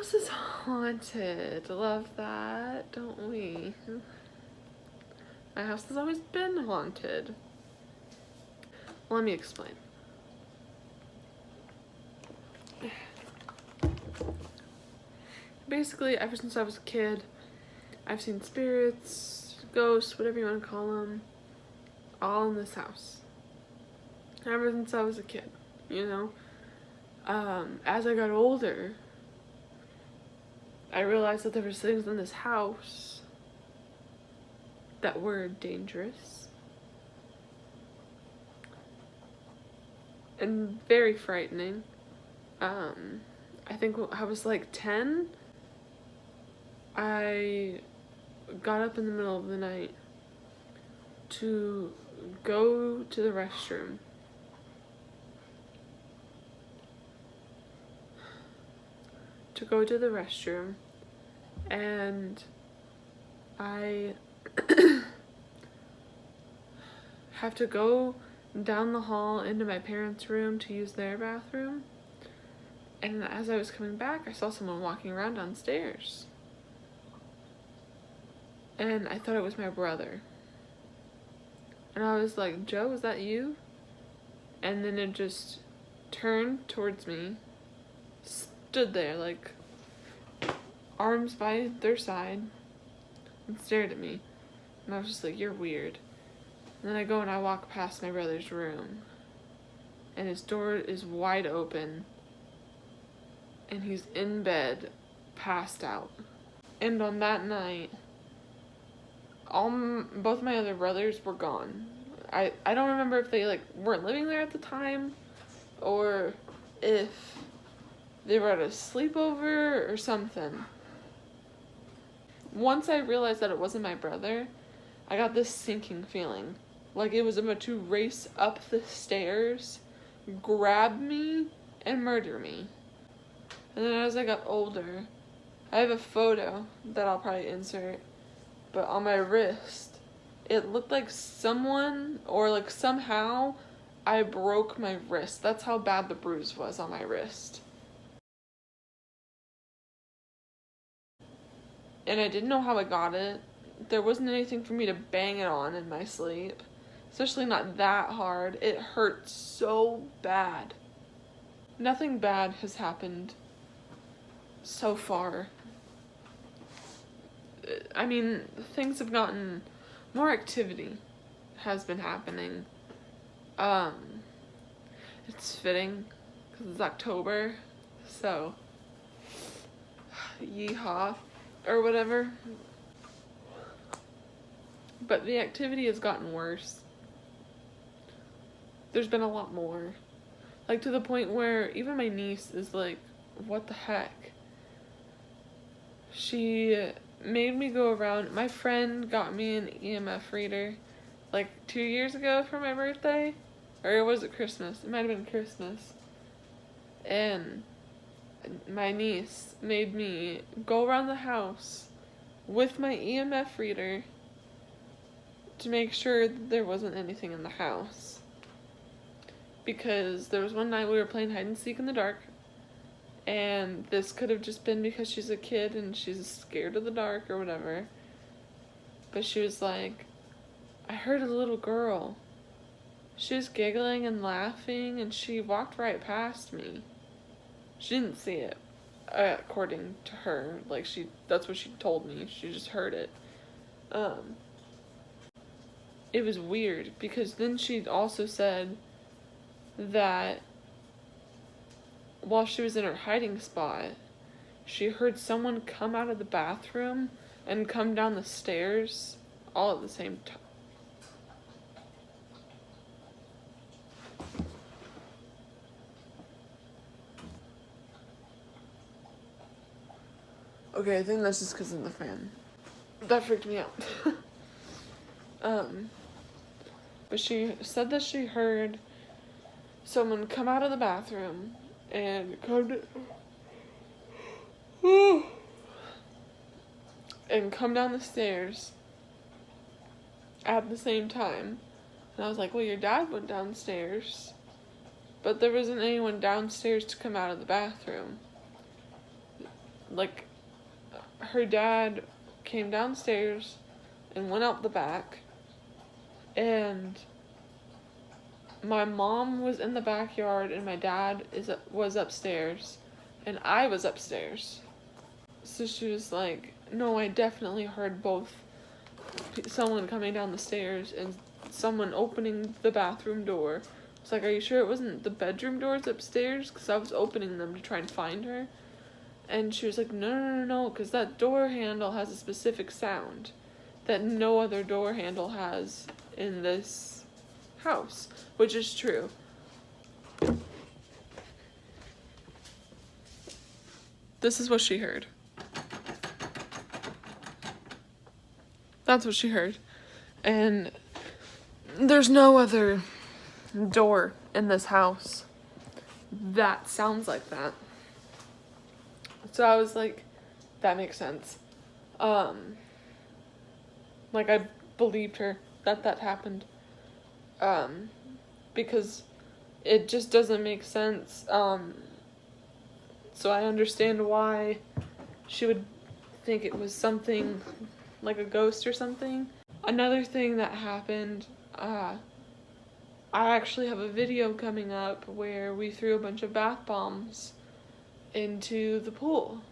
house is haunted. Love that, don't we? My house has always been haunted. Let me explain. Basically, ever since I was a kid, I've seen spirits, ghosts, whatever you want to call them, all in this house. Ever since I was a kid, you know? As I got older, I realized that there was things in this house that were dangerous and very frightening. I think when I was like 10, I got up in the middle of the night to go to the restroom. And I have to go down the hall into my parents' room to use their bathroom. And as I was coming back, I saw someone walking around downstairs. And I thought it was my brother. And I was like, Joe, is that you? And then it just turned towards me, stood there, like, arms by their side, and stared at me. And I was just like, you're weird. And then I go and I walk past my brother's room. And his door is wide open. And he's in bed, passed out. And on that night, both my other brothers were gone. I don't remember if they weren't living there at the time, or if they were at a sleepover or something. Once I realized that it wasn't my brother, I got this sinking feeling, like it was about to race up the stairs, grab me, and murder me. And then as I got older, I have a photo that I'll probably insert, but on my wrist, it looked like someone, or somehow, I broke my wrist. That's how bad the bruise was on my wrist. And I didn't know how I got it. There wasn't anything for me to bang it on in my sleep. Especially not that hard. It hurt so bad. Nothing bad has happened so far. I mean, things have gotten... more activity has been happening. It's fitting, because it's October, so... yeehaw. Or whatever. But the activity has gotten worse. There's been a lot more. To the point where even my niece is like, what the heck? She made me go around. My friend got me an EMF reader 2 years ago for my birthday. Or was it Christmas? It might have been Christmas. And my niece made me go around the house with my EMF reader to make sure that there wasn't anything in the house. Because there was one night we were playing hide and seek in the dark, and this could have just been because she's a kid and she's scared of the dark or whatever. But she was like, I heard a little girl. She was giggling and laughing, and she walked right past me. She didn't see it, according to her. That's what she told me. She just heard it. It was weird, because then she also said that while she was in her hiding spot, she heard someone come out of the bathroom and come down the stairs all at the same time. Okay, I think that's just because of the fan. That freaked me out. But she said that she heard someone come out of the bathroom and come down the stairs at the same time. And I was like, well, your dad went downstairs. But there wasn't anyone downstairs to come out of the bathroom. like, her dad came downstairs and went out the back, and my mom was in the backyard and my dad was upstairs and I was upstairs. So she was like, no, I definitely heard both someone coming down the stairs and someone opening the bathroom door. It's like, are you sure it wasn't the bedroom doors upstairs? Because I was opening them to try and find her. And she was like, no, because that door handle has a specific sound that no other door handle has in this house, which is true. This is what she heard. That's what she heard. And there's no other door in this house that sounds like that. So I was like, that makes sense. Like, I believed her that happened. Because it just doesn't make sense. So I understand why she would think it was something like a ghost or something. Another thing that happened, I actually have a video coming up where we threw a bunch of bath bombs into the pool.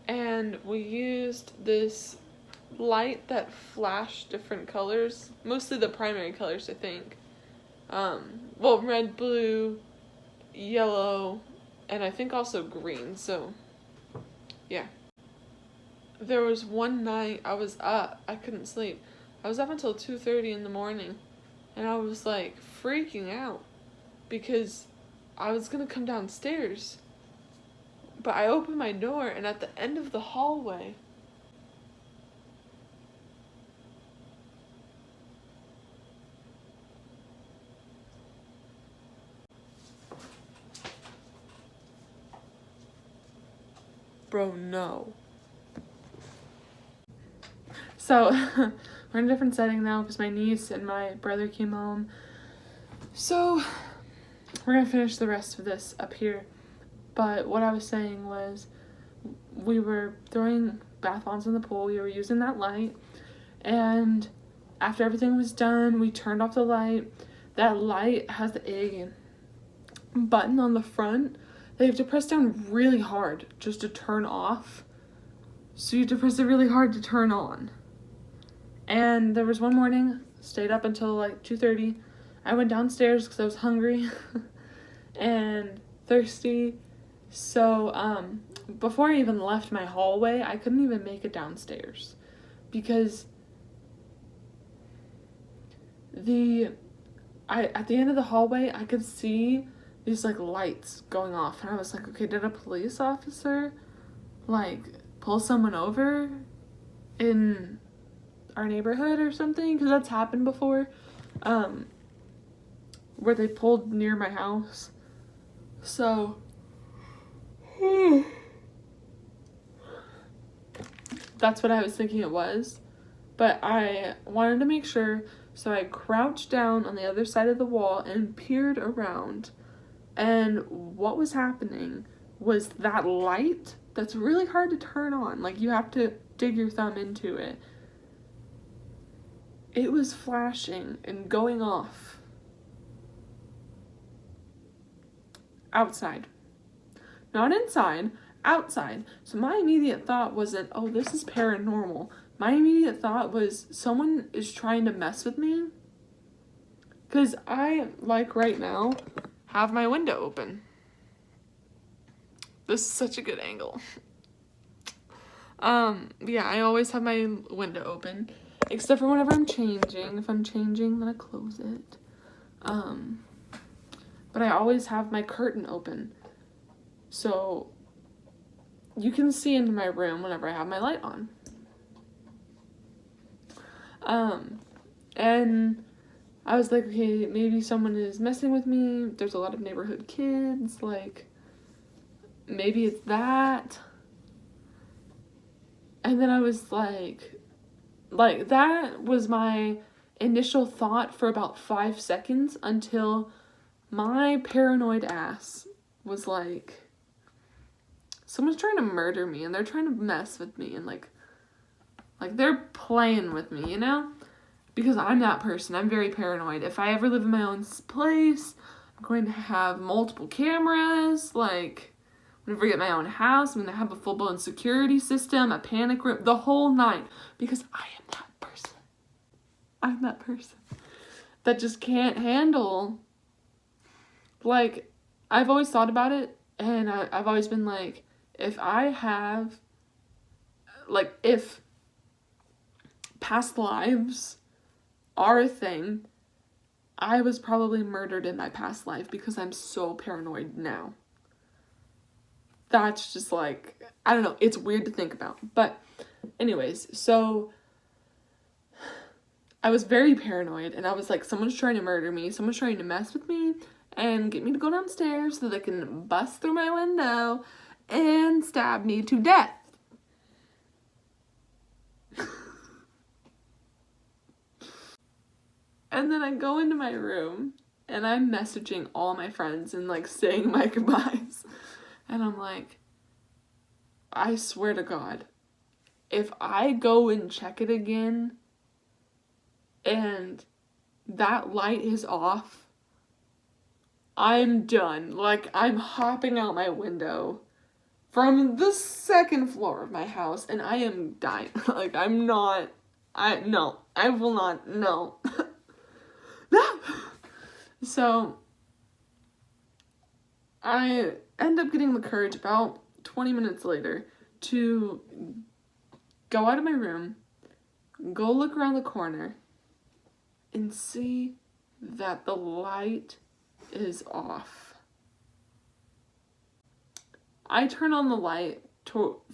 And we used this light that flashed different colors, mostly the primary colors, I think. Well, red, blue, yellow, and I think also green, so yeah. There was one night I was up, I couldn't sleep. I was up until 2:30 in the morning, and I was like freaking out because I was gonna come downstairs. But I opened my door, and at the end of the hallway, bro, no. So, we're in a different setting now because my niece and my brother came home. So, we're gonna finish the rest of this up here. But what I was saying was, we were throwing bath bombs in the pool. We were using that light. And after everything was done, we turned off the light. That light has a button on the front that you have to press down really hard just to turn off. So you have to press it really hard to turn on. And there was one morning, stayed up until like 2:30. I went downstairs because I was hungry and thirsty. So before I even left my hallway, I couldn't even make it downstairs because at the end of the hallway, I could see these like lights going off, and I was like, okay, did a police officer like pull someone over in our neighborhood or something? Because that's happened before, where they pulled near my house. So that's what I was thinking it was, but I wanted to make sure, so I crouched down on the other side of the wall and peered around, and what was happening was that light that's really hard to turn on, like you have to dig your thumb into it. It was flashing and going off outside. Not inside, outside. So my immediate thought wasn't, oh, this is paranormal. My immediate thought was, someone is trying to mess with me. Because I, like right now, have my window open. This is such a good angle. Yeah, I always have my window open. Except for whenever I'm changing. If I'm changing, then I close it. But I always have my curtain open. So you can see into my room whenever I have my light on. And I was like, okay, maybe someone is messing with me. There's a lot of neighborhood kids. Like, maybe it's that. And then I was like, that was my initial thought for about 5 seconds until my paranoid ass was like, someone's trying to murder me and they're trying to mess with me and like they're playing with me, you know? Because I'm that person. I'm very paranoid. If I ever live in my own place, I'm going to have multiple cameras. Like, whenever I get my own house, I'm going to have a full-blown security system, a panic room, the whole nine. Because I am that person. I'm that person that just can't handle. Like, I've always thought about it, and I've always been like, if past lives are a thing, I was probably murdered in my past life because I'm so paranoid now. That's just like, I don't know, it's weird to think about. But anyways, so I was very paranoid and I was like, someone's trying to murder me, someone's trying to mess with me and get me to go downstairs so they can bust through my window and stab me to death. And then I go into my room and I'm messaging all my friends and like saying my goodbyes. And I'm like, I swear to God, if I go and check it again and that light is off, I'm done. Like, I'm hopping out my window from the second floor of my house and I am dying. Like, I will not, no. So, I end up getting the courage about 20 minutes later to go out of my room, go look around the corner, and see that the light is off. I turn on the light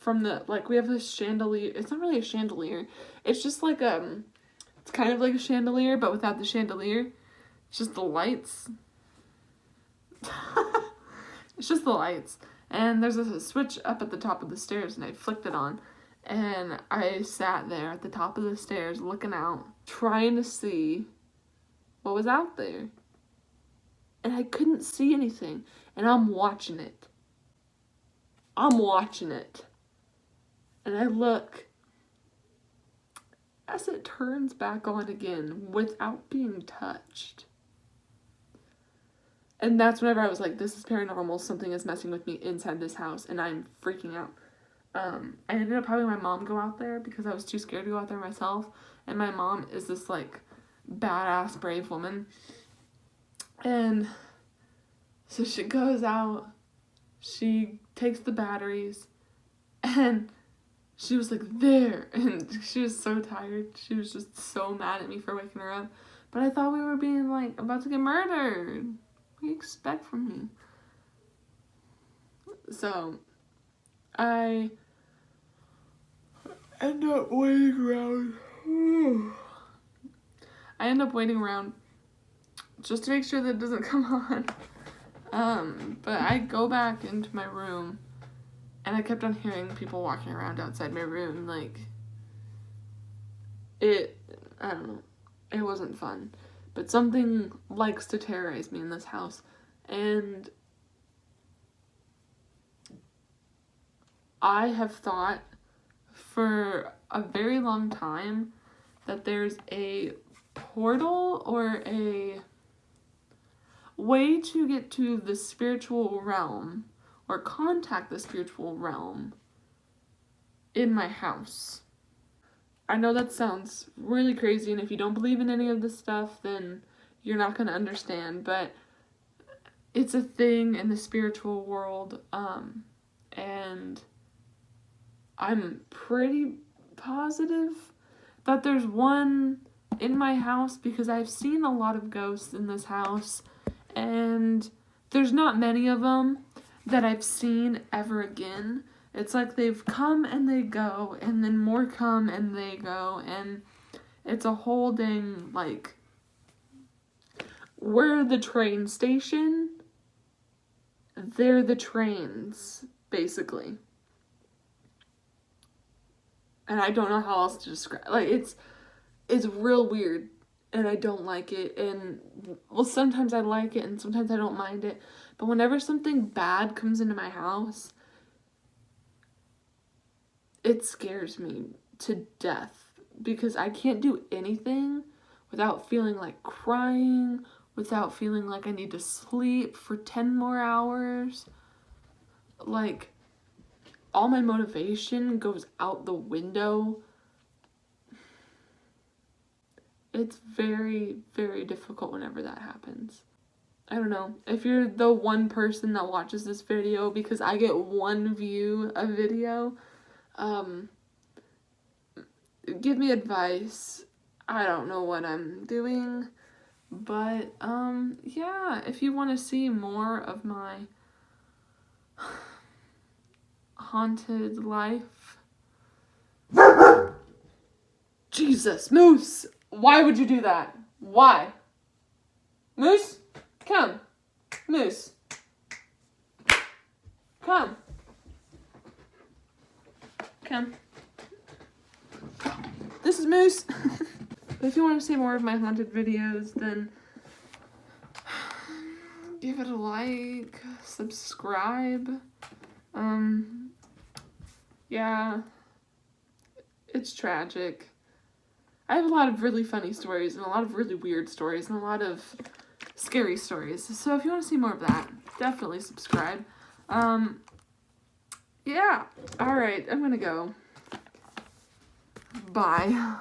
from the, like, we have this chandelier. It's not really a chandelier. It's just like, it's kind of like a chandelier, but without the chandelier. It's just the lights. It's just the lights. And there's a switch up at the top of the stairs, and I flicked it on. And I sat there at the top of the stairs looking out, trying to see what was out there. And I couldn't see anything. And I'm watching it. And I look as it turns back on again without being touched. And that's whenever I was like, this is paranormal. Something is messing with me inside this house, and I'm freaking out. I ended up having my mom go out there because I was too scared to go out there myself. And my mom is this, like, badass, brave woman. And so she goes out, she takes the batteries, and she was like, there. And she was so tired. She was just so mad at me for waking her up. But I thought we were being, like, about to get murdered. What do you expect from me? So, I end up waiting around. Just to make sure that it doesn't come on. But I go back into my room, and I kept on hearing people walking around outside my room. Like, I don't know. It wasn't fun. But something likes to terrorize me in this house. And I have thought for a very long time that there's a portal or a way to get to the spiritual realm or contact the spiritual realm in my house. I know that sounds really crazy, and if you don't believe in any of this stuff, then you're not going to understand, but it's a thing in the spiritual world, and I'm pretty positive that there's one in my house because I've seen a lot of ghosts in this house, and there's not many of them that I've seen ever again. It's like they've come and they go, and then more come and they go, and it's a whole dang, like, we're the train station, they're the trains, basically. And I don't know how else to describe, like, it's real weird, and I don't like it, and, well, sometimes I like it, and sometimes I don't mind it, but whenever something bad comes into my house, it scares me to death because I can't do anything without feeling like crying, without feeling like I need to sleep for 10 more hours. Like, all my motivation goes out the window. It's very, very difficult whenever that happens. I don't know. If you're the one person that watches this video, because I get one view a video, give me advice. I don't know what I'm doing, but, yeah, if you want to see more of my haunted life. Jesus, Moose! Why would you do that? Why? Moose? Come. Moose. Come. Come. This is Moose. But if you want to see more of my haunted videos, then give it a like, subscribe. Yeah, it's tragic. I have a lot of really funny stories and a lot of really weird stories and a lot of scary stories. So if you want to see more of that, definitely subscribe. Yeah. All right, I'm gonna go. Bye.